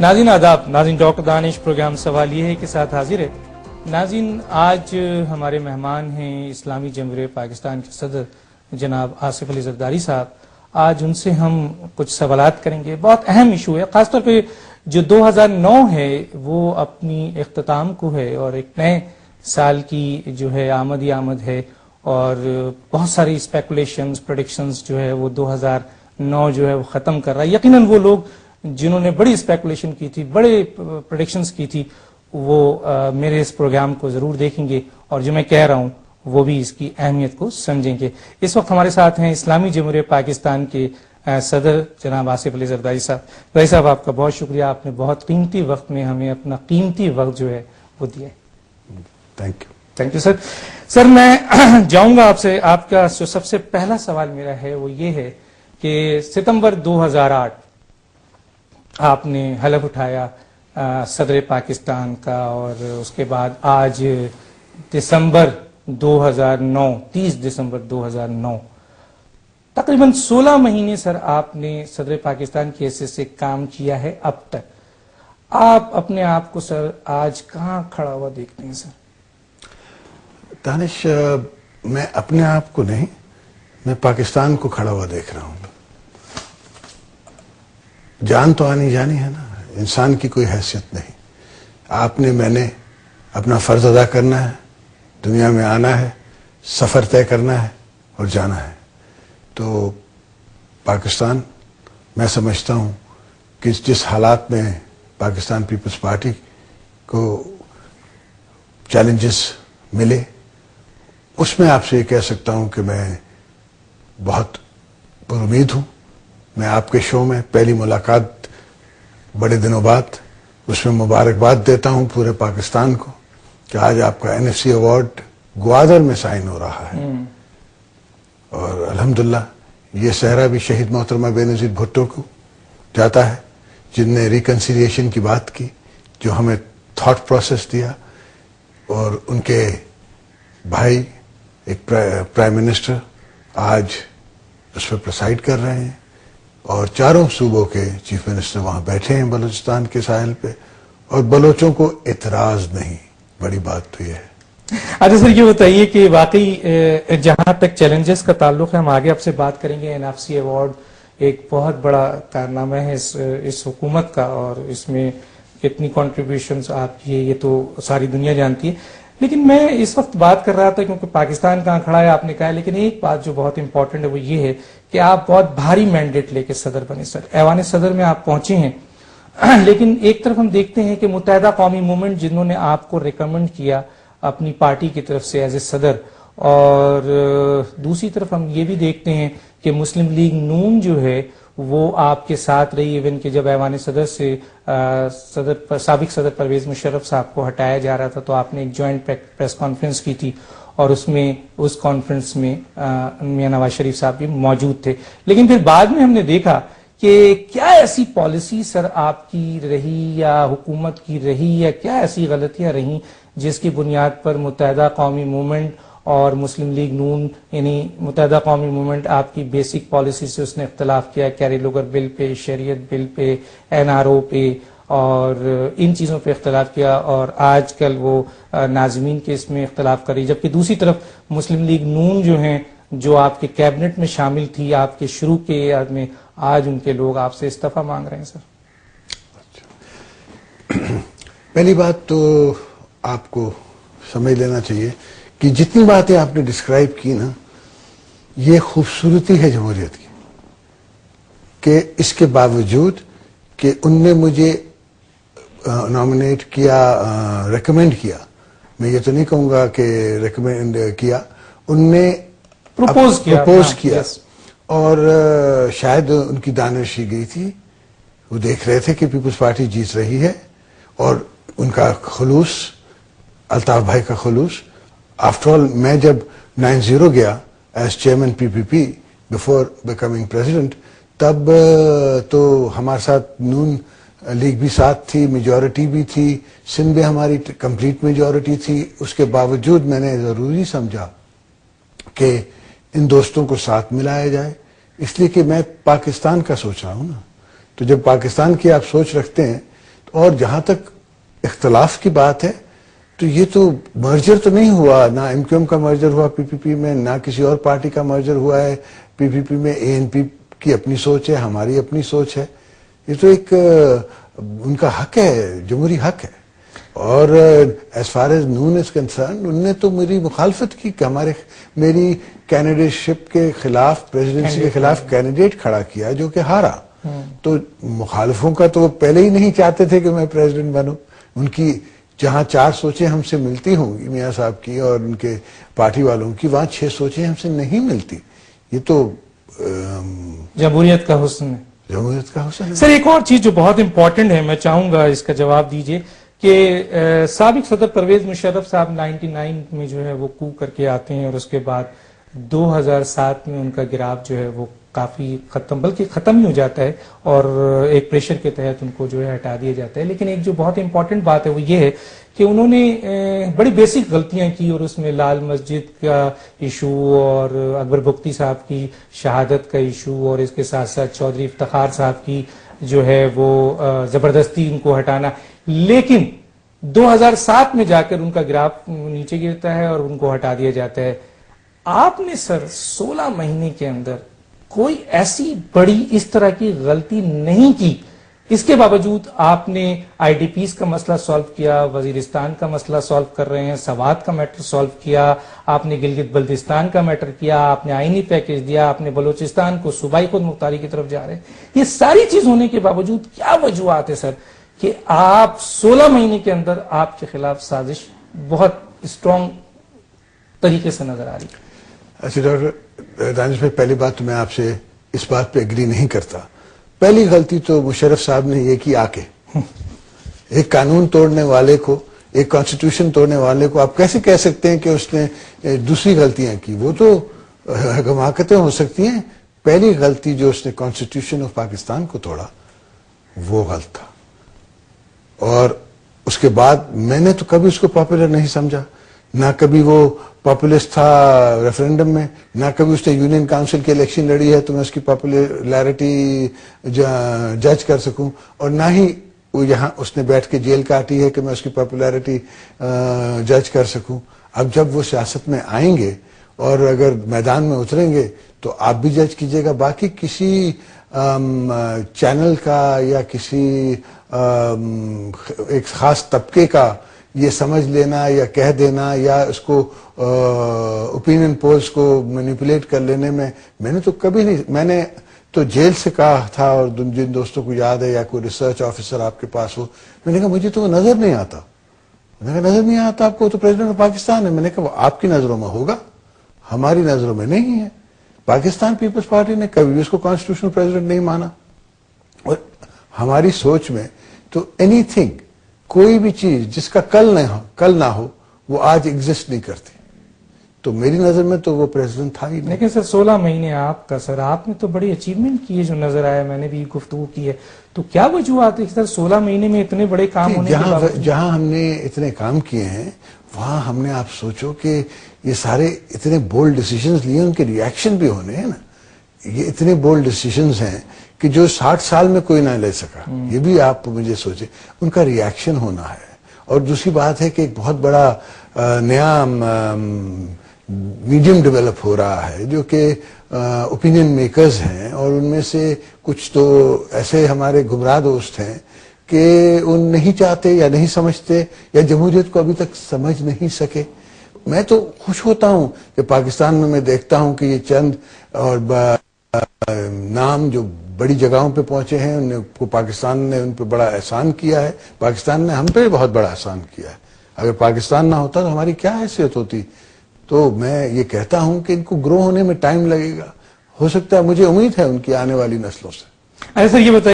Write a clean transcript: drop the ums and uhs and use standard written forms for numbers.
ناظرین آداب، ناظرین ڈاکٹر دانش پروگرام سوال یہ ہے کے ساتھ حاضر ہے۔ ناظرین آج ہمارے مہمان ہیں اسلامی جمہوریہ پاکستان کے صدر جناب آصف علی زرداری صاحب۔ آج ان سے ہم کچھ سوالات کریں گے، بہت اہم ایشو ہے، خاص طور پہ جو 2009 ہے وہ اپنی اختتام کو ہے اور ایک نئے سال کی جو ہے آمد ہے، اور بہت ساری اسپیکولیشنز پریڈکشنز جو ہے وہ 2009 جو ہے وہ ختم کر رہا ہے۔ یقیناً وہ لوگ جنہوں نے بڑی اسپیکولیشن کی تھی، بڑے پریڈکشنز کی تھی، وہ میرے اس پروگرام کو ضرور دیکھیں گے اور جو میں کہہ رہا ہوں وہ بھی اس کی اہمیت کو سمجھیں گے۔ اس وقت ہمارے ساتھ ہیں اسلامی جمہوریہ پاکستان کے صدر جناب آصف علی زرداری صاحب۔ زرداری صاحب آپ کا بہت شکریہ، آپ نے بہت قیمتی وقت میں ہمیں اپنا قیمتی وقت جو ہے وہ دیا ہے۔ Thank you sir. سر میں جاؤں گا آپ سے، آپ کا جو سب سے پہلا سوال میرا ہے وہ یہ ہے کہ ستمبر 2008 آپ نے حلف اٹھایا صدر پاکستان کا، اور اس کے بعد آج دسمبر 2009 30 دسمبر 2009 تقریباً 16 مہینے سر آپ نے صدر پاکستان کی حیثیت سے کام کیا ہے اب تک۔ آپ اپنے آپ کو سر آج کہاں کھڑا ہوا دیکھتے ہیں سر؟ دانش، میں اپنے آپ کو نہیں، میں پاکستان کو کھڑا ہوا دیکھ رہا ہوں۔ جان تو آنی جانی ہے نا، انسان کی کوئی حیثیت نہیں۔ آپ نے میں نے اپنا فرض ادا کرنا ہے، دنیا میں آنا ہے، سفر طے کرنا ہے اور جانا ہے۔ تو پاکستان میں سمجھتا ہوں کہ جس حالات میں پاکستان پیپلز پارٹی کو چیلنجز ملے، اس میں آپ سے یہ کہہ سکتا ہوں کہ میں بہت پر امید ہوں۔ میں آپ کے شو میں پہلی ملاقات بڑے دنوں بعد، اس میں مبارکباد دیتا ہوں پورے پاکستان کو کہ آج آپ کا NFC ایوارڈ گوادر میں سائن ہو رہا ہے، اور الحمدللہ یہ صحرا بھی شہید محترمہ بے نظیر بھٹو کو جاتا ہے، جن نے ریکنسیلیشن کی بات کی، جو ہمیں تھاٹ پروسیس دیا، اور ان کے بھائی ایک پرائم منسٹر آج اس پہ پریسائڈ کر رہے ہیں، اور چاروں صوبوں کے چیف منسٹر وہاں بیٹھے ہیں بلوچستان کے ساحل پہ، اور بلوچوں کو اعتراض نہیں۔ بڑی بات تو یہ ہے۔ اچھا سر، یہ بتائیے کہ واقعی جہاں تک چیلنجز کا تعلق ہے، ہم آگے آپ سے بات کریں گے، NFC ایوارڈ ایک بہت بڑا کارنامہ ہے اس حکومت کا، اور اس میں کتنی کنٹریبیوشنز آپ کی، یہ تو ساری دنیا جانتی ہے۔ لیکن میں اس وقت بات کر رہا تھا کیونکہ پاکستان کہاں کھڑا ہے آپ نے کہا، لیکن ایک بات جو بہت امپورٹنٹ ہے وہ یہ ہے کہ آپ بہت بھاری مینڈیٹ لے کے صدر بنے سر، ایوان صدر میں آپ پہنچے ہیں، لیکن ایک طرف ہم دیکھتے ہیں کہ متحدہ قومی موومنٹ جنہوں نے آپ کو ریکمنڈ کیا اپنی پارٹی کی طرف سے ایز اے صدر، اور دوسری طرف ہم یہ بھی دیکھتے ہیں کہ مسلم لیگ نون جو ہے وہ آپ کے ساتھ رہی، ایون کہ جب ایوان صدر سے سابق صدر پرویز مشرف صاحب کو ہٹایا جا رہا تھا تو آپ نے ایک جوائنٹ پریس کانفرنس کی تھی، اور اس کانفرنس میں میاں نواز شریف صاحب بھی موجود تھے۔ لیکن پھر بعد میں ہم نے دیکھا کہ کیا ایسی پالیسی سر آپ کی رہی یا حکومت کی رہی، یا کیا ایسی غلطیاں رہیں جس کی بنیاد پر متحدہ قومی موومنٹ اور مسلم لیگ نون، یعنی متحدہ قومی موومنٹ آپ کی بیسک پالیسی سے اس نے اختلاف کیا، کیری لوگر بل پہ، شریعت بل پہ، NRO پہ، اور ان چیزوں پہ اختلاف کیا، اور آج کل وہ ناظمین کے اس میں اختلاف کر رہی، جبکہ دوسری طرف مسلم لیگ نون جو ہیں، جو آپ کے کیبنٹ میں شامل تھی آپ کے شروع کے یاد میں، آج ان کے لوگ آپ سے استعفیٰ مانگ رہے ہیں سر۔ پہلی بات تو آپ کو سمجھ لینا چاہیے کہ جتنی باتیں آپ نے ڈسکرائب کی نا، یہ خوبصورتی ہے جمہوریت کی، کہ اس کے باوجود کہ ان نے مجھے نامنیٹ کیا، ریکمینڈ کیا، میں یہ تو نہیں کہوں گا کہ ریکمینڈ کیا، ان نے پروپوز کیا، اور شاید ان کی دانشی گئی تھی، وہ دیکھ رہے تھے کہ پیپلز پارٹی جیت رہی ہے، اور ان کا خلوص، الطاف بھائی کا خلوص۔ آفٹر آل میں جب 9-0 گیا as chairman PPP before becoming president, تب تو ہمارے ساتھ نون لیگ بھی ساتھ تھی، میجورٹی بھی تھی، سندھ میں ہماری کمپلیٹ میجورٹی تھی۔ اس کے باوجود میں نے ضروری سمجھا کہ ان دوستوں کو ساتھ ملایا جائے، اس لیے کہ میں پاکستان کا سوچ رہا ہوں نا۔ تو جب پاکستان کی آپ سوچ رکھتے ہیں اور جہاں تک اختلاف کی بات ہے تو یہ تو مرجر تو نہیں ہوا، نہ ایم کیو ایم کا مرجر ہوا پی پی پی میں، نہ کسی اور پارٹی کا مرجر ہوا ہے پی پی پی میں. اے این پی کی اپنی سوچ ہے، ہماری اپنی سوچ ہے. یہ تو ایک ان کا حق ہے، جمہوری حق ہے. اور as far as Noon is concerned, ان نے تو میری مخالفت کی کہ میری کینڈیڈیٹ شپ کے خلاف، پریزیڈنسی کے خلاف کینڈیڈیٹ کھڑا کیا جو کہ ہارا. تو مخالفوں کا تو وہ پہلے ہی نہیں چاہتے تھے کہ میں پریزیڈنٹ بنوں. ان کی جہاں 4 سوچیں ہم سے ملتی ہوں گی میاں صاحب کی اور ان کے پارٹی والوں کی، وہاں 6 سوچیں ہم سے نہیں ملتی. یہ تو جمہوریت کا حسن ہے. جمہوریت کا حسن ہے. سر ایک اور چیز جو بہت امپورٹنٹ ہے، میں چاہوں گا اس کا جواب دیجئے کہ سابق صدر پرویز مشرف صاحب 99 میں جو ہے وہ کو کر کے آتے ہیں اور اس کے بعد 2007 میں ان کا گراف جو ہے وہ کافی بلکہ ختم ہی ہو جاتا ہے اور ایک پریشر کے تحت ان کو جو ہے ہٹا دیا جاتا ہے. لیکن ایک جو بہت امپورٹنٹ بات ہے وہ یہ ہے کہ انہوں نے بڑی بیسک غلطیاں کی اور اس میں لال مسجد کا ایشو اور اکبر بگٹی صاحب کی شہادت کا ایشو اور اس کے ساتھ ساتھ چودھری افتخار صاحب کی جو ہے وہ زبردستی ان کو ہٹانا. لیکن 2007 میں جا کر ان کا گراف نیچے گرتا ہے اور ان کو ہٹا دیا جاتا ہے. آپ نے سر 16 مہینے کے اندر کوئی ایسی بڑی اس طرح کی غلطی نہیں کی، اس کے باوجود آپ نے آئی ڈی پیز کا مسئلہ سالو کیا، وزیرستان کا مسئلہ سالو کر رہے ہیں، سوات کا میٹر سالو کیا، آپ نے گلگت بلتستان کا میٹر کیا، آپ نے آئینی پیکیج دیا، آپ نے بلوچستان کو صوبائی خود مختاری کی طرف جا رہے ہیں. یہ ساری چیز ہونے کے باوجود کیا وجوہات ہے سر کہ آپ 16 مہینے کے اندر آپ کے خلاف سازش بہت اسٹرانگ طریقے سے نظر آ رہی ہے؟ اچھا ڈاکٹر دانش بھائی، پہلی بات تو میں آپ سے اس بات پہ اگری نہیں کرتا. پہلی غلطی تو مشرف صاحب نے یہ کی، آ کے ایک قانون توڑنے والے کو، ایک کانسٹیٹیوشن توڑنے والے کو آپ کیسے کہہ سکتے ہیں کہ اس نے دوسری غلطیاں کی؟ وہ تو حماقتیں ہو سکتی ہیں. پہلی غلطی جو اس نے کانسٹیٹیوشن آف پاکستان کو توڑا وہ غلط تھا. اور اس کے بعد میں نے تو کبھی اس کو پاپولر نہیں سمجھا، نہ کبھی وہ پاپولسٹ تھا ریفرینڈم میں، نہ کبھی اس نے یونین کاؤنسل کی الیکشن لڑی ہے تو میں اس کی پاپولیرٹی جج کر سکوں، اور نہ ہی وہ یہاں اس نے بیٹھ کے جیل کاٹی ہے کہ میں اس کی پاپولیرٹی جج کر سکوں. اب جب وہ سیاست میں آئیں گے اور اگر میدان میں اتریں گے تو آپ بھی جج کیجئے گا. باقی کسی چینل کا یا کسی ایک خاص طبقے کا یہ سمجھ لینا یا کہہ دینا یا اس کو اوپینین پولز کو مینیپولیٹ کر لینے میں نے تو کبھی نہیں. میں نے تو جیل سے کہا تھا، اور جن دوستوں کو یاد ہے یا کوئی ریسرچ آفیسر آپ کے پاس ہو، میں نے کہا مجھے تو وہ نظر نہیں آتا. میں نے کہا نظر نہیں آتا آپ کو؟ تو پریزیڈنٹ آف پاکستان ہے. میں نے کہا وہ آپ کی نظروں میں ہوگا، ہماری نظروں میں نہیں ہے. پاکستان پیپلز پارٹی نے کبھی بھی اس کو کانسٹیٹیوشنل پریزیڈنٹ نہیں مانا. اور ہماری سوچ میں تو اینی تھنگ، کوئی بھی چیز جس کا کل نہ ہو وہ آج ایگزسٹ نہیں کرتی. تو میری نظر میں تو وہ پریزیڈنٹ تھا ہی نہیں. لیکن سر 16 مہینے آپ کا، سر آپ نے تو بڑی اچیومنٹ کی ہے جو نظر آیا، میں نے بھی گفتگو کی ہے. تو کیا وجوہات ہے سر 16 مہینے میں اتنے بڑے کام ہونے کے باوجود؟ جہاں ہم نے اتنے کام کیے ہیں وہاں ہم نے، آپ سوچو کہ یہ سارے اتنے بولڈ ڈیسیژنز لیے، ان کے ریئیکشن بھی ہونے ہیں نا. یہ اتنے بولڈ ڈیسیژنز ہیں کہ جو 60 سال میں کوئی نہ لے سکا. یہ بھی آپ مجھے سوچیں، ان کا ریئیکشن ہونا ہے. اور دوسری بات ہے کہ ایک بہت بڑا نیا میڈیم ڈیولپ ہو رہا ہے جو کہ اوپینین میکرز ہیں، اور ان میں سے کچھ تو ایسے ہمارے گمراہ دوست ہیں کہ ان نہیں چاہتے یا نہیں سمجھتے یا جمہوریت کو ابھی تک سمجھ نہیں سکے. میں تو خوش ہوتا ہوں کہ پاکستان میں دیکھتا ہوں کہ یہ چند اور نام جو بڑی جگہوں پہ پہنچے ہیں، ان کو پاکستان نے ان پہ بڑا احسان کیا ہے. پاکستان نے ہم پہ بہت بڑا احسان کیا ہے. اگر پاکستان نہ ہوتا تو ہماری کیا حیثیت ہوتی؟ تو میں یہ کہتا ہوں کہ ان کو گرو ہونے میں ٹائم لگے گا. ہو سکتا ہے، مجھے امید ہے ان کی آنے والی نسلوں سے. ایسا یہ بتائیے